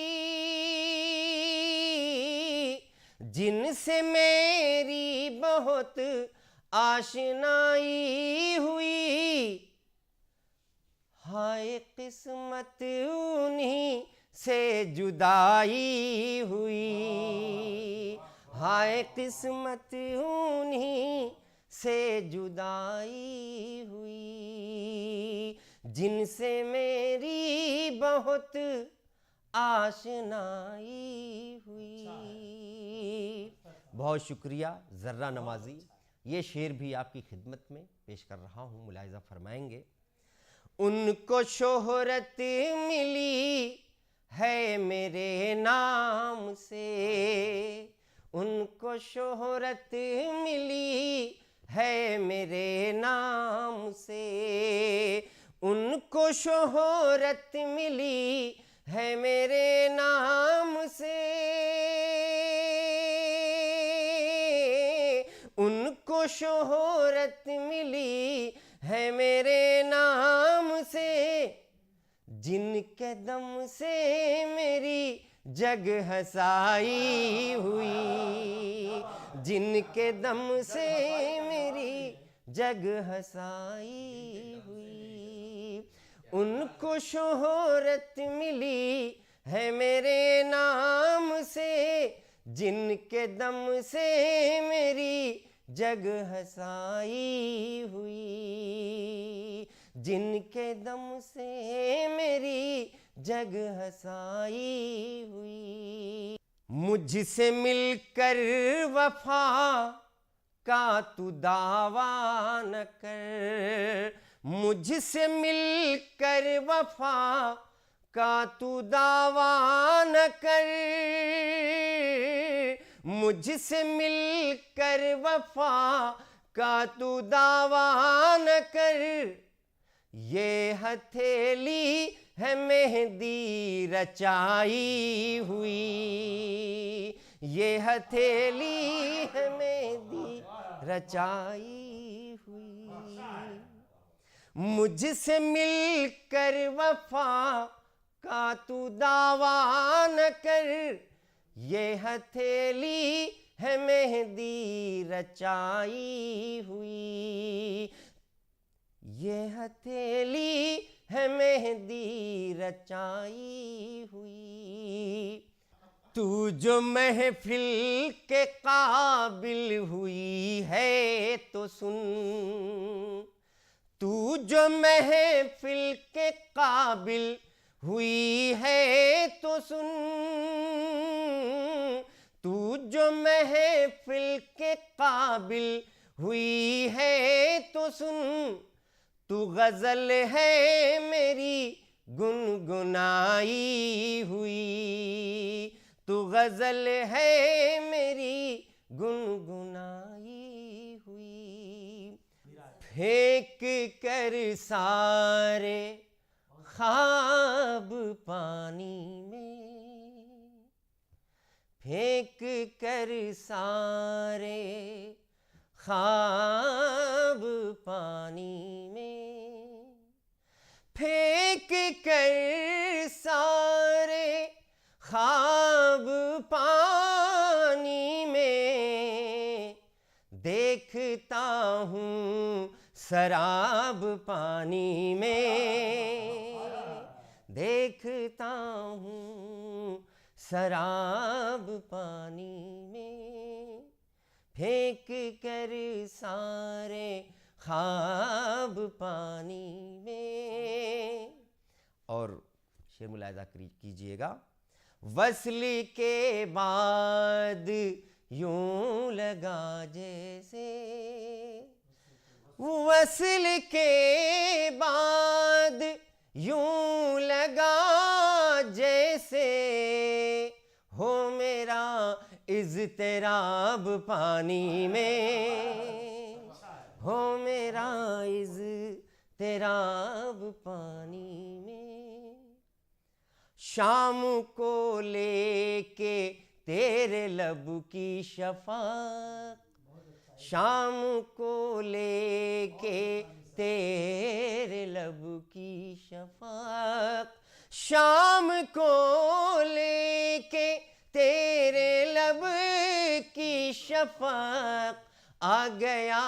जिनसे मेरी बहुत आशनाई हुई, हाय किस्मत उन्हीं से जुदाई हुई, हाय किस्मत उन्हीं से जुदाई हुई, जिनसे मेरी बहुत आशनाई हुई। बहुत शुक्रिया ज़र्रा नवाज़ी। ये शेर भी आपकी खिदमत में पेश कर रहा हूँ, मुलाहिज़ा फरमाएंगे। उनको शोहरत मिली है मेरे नाम से, उनको शोहरत मिली है मेरे नाम से, उनको शोहरत मिली है मेरे नाम से, उनको शोहरत मिली है मेरे नाम से, जिनके दम से मेरी जग हसाई हुई, जिनके दम से मेरी जग हसाई हुई, उनको शोहरत मिली है मेरे नाम से, जिनके दम से मेरी जग हसाई हुई, जिनके दम से मेरी जग हसाई हुई। मुझसे मिलकर वफा का तू दावा न कर, मुझसे मिलकर वफा का तू दावा न कर, मुझसे मिलकर वफा का तू दावा न कर, ये हथेली है मेहंदी रचाई हुई, ये हथेली है मेहंदी रचाई हुई। मुझसे मिलकर वफा का तू दावा न कर, ये हथेली है मेहंदी रचाई हुई, ये हथेली है मेहंदी रचाई हुई। तू जो महफिल के काबिल हुई है तो सुन, तू जो महफिल के काबिल हुई है तो सुन, तू जो महफिल के काबिल हुई है तो सुन, तू गजल है मेरी गुनगुनाई हुई, तू गजल है मेरी गुनगुनाई हुई। फेंक कर सारे ख्वाब पानी में, फेंक कर सारे ख्वाब पानी में, फेंक कर सारे ख्वाब पानी में, देखता हूँ शराब पानी में, देखता हूँ शराब पानी में, फेंक कर सारे ख्वाब पानी में। और शेर मुलाहिजा कीजिएगा। वस्ल के बाद यूं लगा जैसे, वस्ल के बाद यूं लगा जैसे, हो मेरा इज़्तिराब पानी में, हो मेरा इज़्तिराब पानी में। शाम को लेके तेरे लब की शफ़क़, शाम को लेके तेरे लब की शफ़क़, शाम को लेके तेरे लब की शफ़क़, आ गया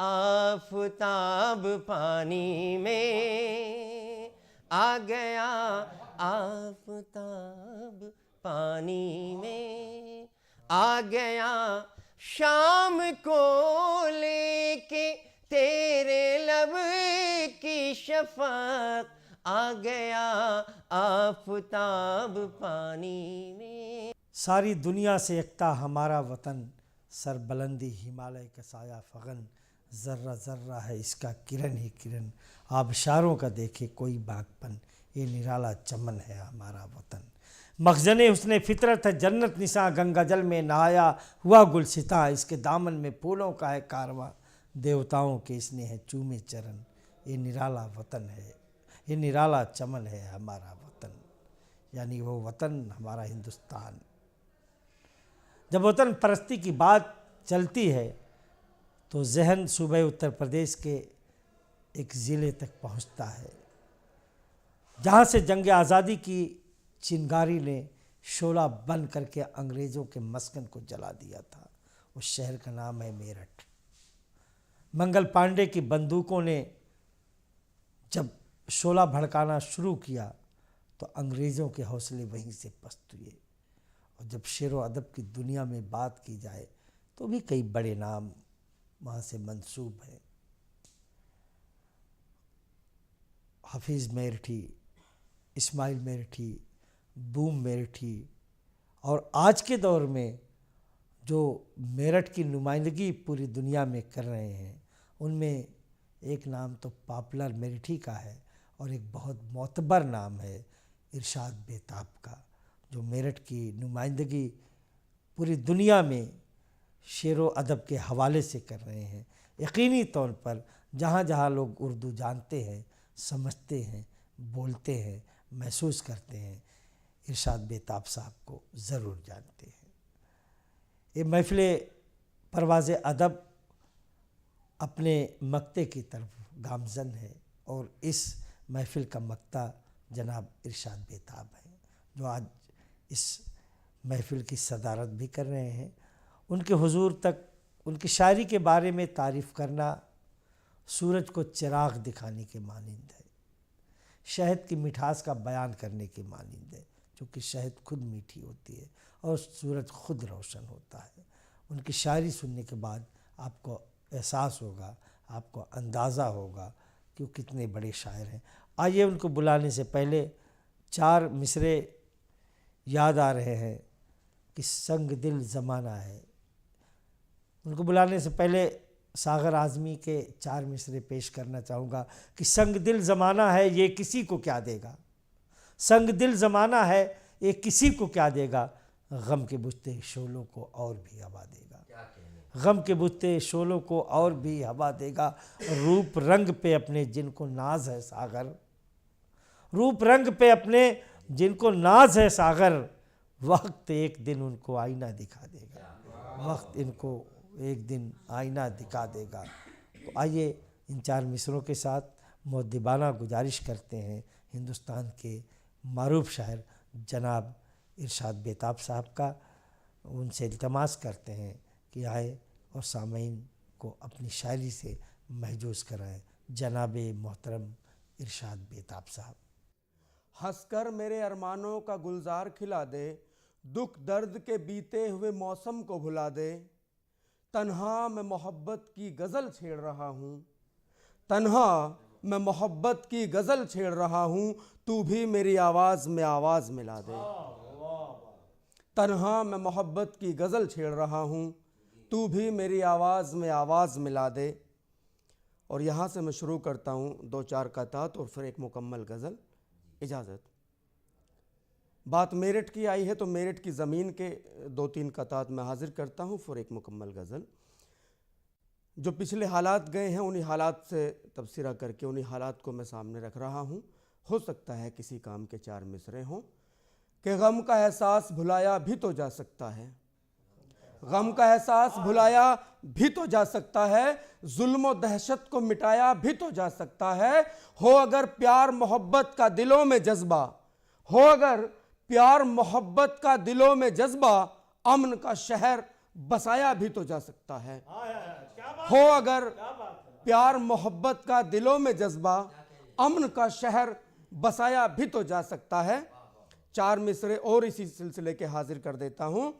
आफ़ताब पानी में, आ गया आफ़ताब पानी में, आ गया शाम को लेके तेरे लब की शफ़क़, आ गया आफ़ताब पानी में। सारी दुनिया से एकता हमारा वतन, सरबलंदी हिमालय का साया फगन, ज़र्रा ज़र्रा है इसका किरण ही किरण, आबशारों का देखे कोई बागपन, ये निराला चमन है हमारा वतन। मखजने उसने फितरत है जन्नत निसा, गंगा जल में नहाया हुआ गुलसिता, इसके दामन में फूलों का है कारवा, देवताओं के इसने है चूमे चरण, ये निराला वतन है, ये निराला चमन है हमारा वतन। यानी वो वतन हमारा हिंदुस्तान। जब वतन परस्ती की बात चलती है तो जहन सूबे उत्तर प्रदेश के एक ज़िले तक पहुंचता है जहां से जंग आज़ादी की चिंगारी ने शोला बन करके अंग्रेज़ों के मस्कन को जला दिया था। उस शहर का नाम है मेरठ। मंगल पांडे की बंदूकों ने जब शोला भड़काना शुरू किया तो अंग्रेज़ों के हौसले वहीं से पस्त हुए। और जब शेर व अदब की दुनिया में बात की जाए तो भी कई बड़े नाम वहाँ से मंसूब हैं। हफीज़ मेरठी, इस्माइल मेरठी, बूम मेरठी, और आज के दौर में जो मेरठ की नुमाइंदगी पूरी दुनिया में कर रहे हैं उनमें एक नाम तो पॉपुलर मेरठी का है और एक बहुत मोतबर नाम है इरशाद बेताब का, जो मेरठ की नुमाइंदगी पूरी दुनिया में शेरो अदब के हवाले से कर रहे हैं। यकीनी तौर पर जहाँ जहाँ लोग उर्दू जानते हैं, समझते हैं, बोलते हैं, महसूस करते हैं, इरशाद बेताब साहब को ज़रूर जानते हैं। ये महफ़िल परवाज़ अदब अपने मक्ते की तरफ गामज़न है और इस महफ़िल का मक्ता जनाब इरशाद बेताब है, जो आज इस महफ़िल की सदारत भी कर रहे हैं। उनके हुजूर तक उनकी शायरी के बारे में तारीफ़ करना सूरज को चिराग दिखाने के मानिंद है, शहद की मिठास का बयान करने के मानिंद है, क्योंकि शहद खुद मीठी होती है और सूरज खुद रोशन होता है। उनकी शायरी सुनने के बाद आपको एहसास होगा, आपको अंदाज़ा होगा कि वो कितने बड़े शायर हैं। आइए उनको बुलाने से पहले 4 मिसरे याद आ रहे हैं कि संग दिल ज़माना है। उनको बुलाने से पहले सागर आज़मी के 4 मिसरे पेश करना चाहूँगा कि संग दिल ज़माना है ये किसी को क्या देगा, संग दिल ज़माना है ये किसी को क्या देगा, गम के बुझते शोलों को और भी हवा देगा, गम के बुझते शोलों को और भी हवा देगा। रूप रंग पे अपने जिनको नाज है सागर, रूप रंग पे अपने जिनको नाज है सागर, वक्त एक दिन उनको आईना दिखा देगा, वक्त इनको एक दिन आईना दिखा देगा। तो आइए इन 4 मिसरों के साथ मुअद्दिबाना गुजारिश करते हैं हिंदुस्तान के मारूफ शायर जनाब इरशाद बेताब साहब का, उनसे इल्तमास करते हैं कि आए और सामीन को अपनी शायरी से महजूज़ कराएं। जनाब मोहतरम इरशाद बेताब साहब। हंसकर मेरे अरमानों का गुलजार खिला दे, दुख दर्द के बीते हुए मौसम को भुला दे। तन्हा मैं मोहब्बत की गज़ल छेड़ रहा हूँ, तन्हा मैं मोहब्बत की गज़ल छेड़ रहा हूँ, तू भी मेरी आवाज़ में आवाज़ मिला दे। तन्हा मैं मोहब्बत की गज़ल छेड़ रहा हूँ, तू भी मेरी आवाज़ में आवाज़ मिला दे। और यहाँ से मैं शुरू करता हूँ 2-4 कतात और फिर एक मुकम्मल गज़ल। इजाज़त। बात मेरठ की आई है तो मेरठ की ज़मीन के 2-3 कतात मैं हाजिर करता हूँ, फिर एक मुकम्मल गज़ल। जो पिछले हालात गए हैं उन्हीं हालात से तबसरा करके उन्हीं हालात को मैं सामने रख रहा हूँ। हो सकता है किसी काम के 4 मिसरे हों कि गम का एहसास भुलाया भी तो जा सकता है, गम का एहसास भुलाया भी तो जा सकता है, जुल्म और दहशत को मिटाया भी तो जा सकता है। हो अगर प्यार मोहब्बत का दिलों में जज्बा, हो अगर प्यार मोहब्बत का दिलों में जज्बा, अमन का शहर बसाया भी तो जा सकता है। हो अगर प्यार मोहब्बत का दिलों में जज्बा, अमन का शहर बसाया भी तो जा सकता है। 4 मिसरे और इसी सिलसिले के हाजिर कर देता हूँ।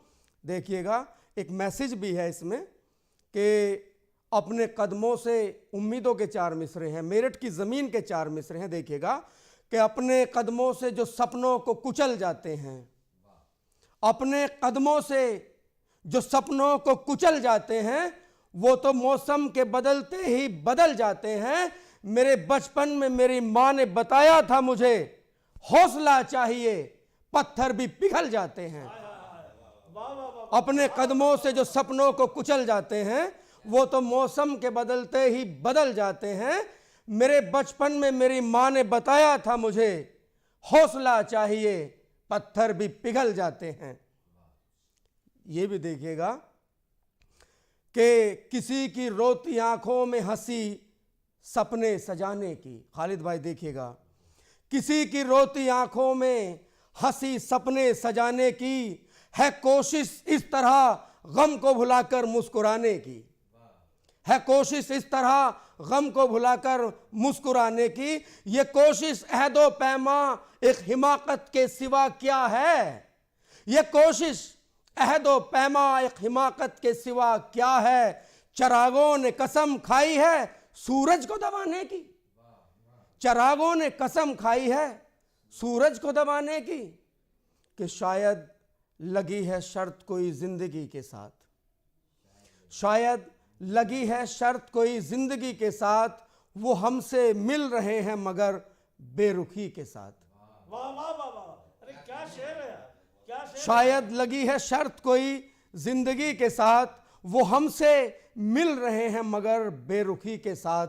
देखिएगा एक मैसेज भी है इसमें कि अपने कदमों से उम्मीदों के 4 मिसरे हैं, मेरठ की ज़मीन के 4 मिसरे हैं। देखिएगा कि अपने कदमों से जो सपनों को कुचल जाते हैं, अपने कदमों से जो सपनों को कुचल जाते हैं, वो तो मौसम के बदलते ही बदल जाते हैं। मेरे बचपन में मेरी माँ ने बताया था मुझे, हौसला चाहिए पत्थर भी पिघल जाते हैं। अपने कदमों से जो सपनों को कुचल जाते हैं, वो तो मौसम के बदलते ही बदल जाते हैं। मेरे बचपन में मेरी माँ ने बताया था मुझे, हौसला चाहिए पत्थर भी पिघल जाते हैं। ये भी देखिएगा कि किसी की रोती आंखों में हंसी सपने सजाने की। खालिद भाई देखिएगा, किसी की रोती आंखों में हंसी सपने सजाने की, है कोशिश इस तरह गम को भुलाकर मुस्कुराने की, है कोशिश इस तरह गम को भुलाकर मुस्कुराने की। ये कोशिश अहदो पैमा एक हिमाकत के सिवा क्या है, ये कोशिश अहदो पैमा एक हिमाकत के सिवा क्या है। चरागों ने कसम खाई है सूरज को दबाने की, चरागों ने कसम खाई है सूरज को दबाने की, कि शायद लगी है शर्त कोई जिंदगी के साथ, शायद लगी है शर्त कोई जिंदगी के साथ, वो हमसे मिल रहे हैं मगर बेरुखी के साथ। वाह वाह वाह वाह, अरे क्या शेर है, क्या शेर। शायद लगी है शर्त कोई जिंदगी के साथ, वो हमसे मिल रहे हैं मगर बेरुखी के साथ।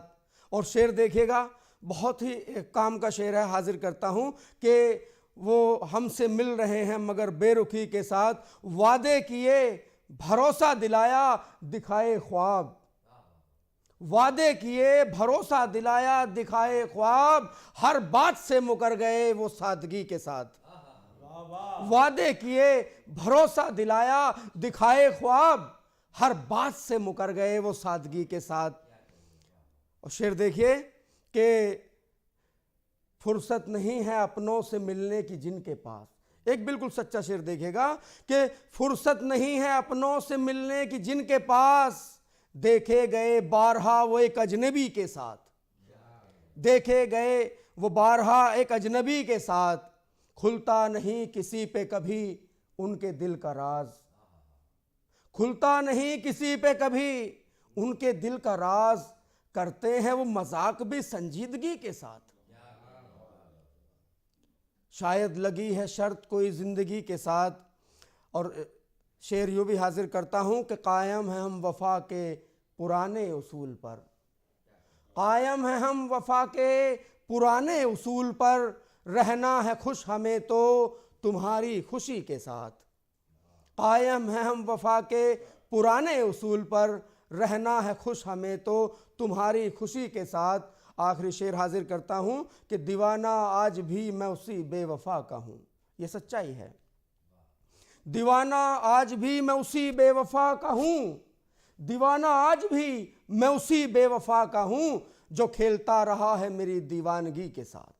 और शेर देखिएगा, बहुत ही एक काम का शेर है, हाजिर करता हूँ कि वो हमसे मिल रहे हैं मगर बेरुखी के साथ, वादे किए भरोसा दिलाया दिखाए ख्वाब, वादे किए भरोसा दिलाया दिखाए ख्वाब, हर बात से मुकर गए वो सादगी के साथ। वादे किए भरोसा दिलाया दिखाए ख्वाब, हर बात से मुकर गए वो सादगी के साथ। और शेर देखिए कि फुर्सत नहीं है अपनों से मिलने की जिनके पास, एक बिल्कुल सच्चा शेर देखिएगा कि फुर्सत नहीं है अपनों से मिलने की जिनके पास, देखे गए बारहा वो एक अजनबी के साथ, देखे गए वो बारहा एक अजनबी के साथ, खुलता नहीं किसी पे कभी उनके दिल का राज, खुलता नहीं किसी पे कभी उनके दिल का राज, करते हैं वो मजाक भी संजीदगी के साथ। शायद लगी है शर्त कोई जिंदगी के साथ। और शेर यूँ भी हाजिर करता हूँ कि कायम है हम वफा के पुराने उसूल पर, कायम है हम वफा के पुराने उसूल पर, रहना है खुश हमें तो तुम्हारी खुशी के साथ। कायम है हम वफा के पुराने उसूल पर, रहना है खुश हमें तो तुम्हारी खुशी के साथ। आखिरी शेर हाजिर करता हूँ कि दीवाना आज भी मैं उसी बेवफा का हूँ, ये सच्चाई है। दीवाना आज भी मैं उसी बेवफा का हूँ, दीवाना आज भी मैं उसी बेवफा का हूँ, जो खेलता रहा है मेरी दीवानगी के साथ।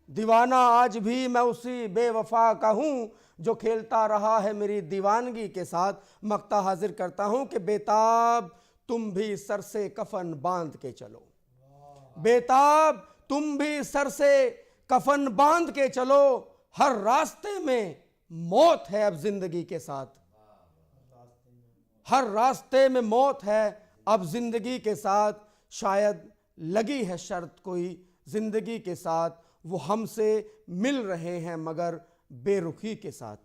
दीवाना आज भी मैं उसी बेवफा का हूँ, जो खेलता रहा है मेरी दीवानगी के साथ। मक्ता हाजिर करता हूँ कि बेताब तुम भी सर से कफन बांध के चलो, बेताब तुम भी सर से कफन बांध के चलो, हर रास्ते में मौत है अब जिंदगी के साथ, हर रास्ते में मौत है अब जिंदगी के साथ। शायद लगी है शर्त कोई जिंदगी के साथ, वो हमसे मिल रहे हैं मगर बेरुखी के साथ।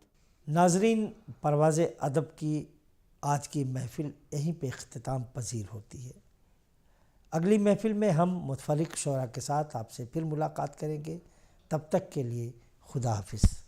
नाजरीन, परवाज़े अदब की आज की महफ़िल यहीं पे इख्तिताम पजीर होती है। अगली महफ़िल में हम मुतफरिक शोरा के साथ आपसे फिर मुलाकात करेंगे। तब तक के लिए खुदा हाफिज़।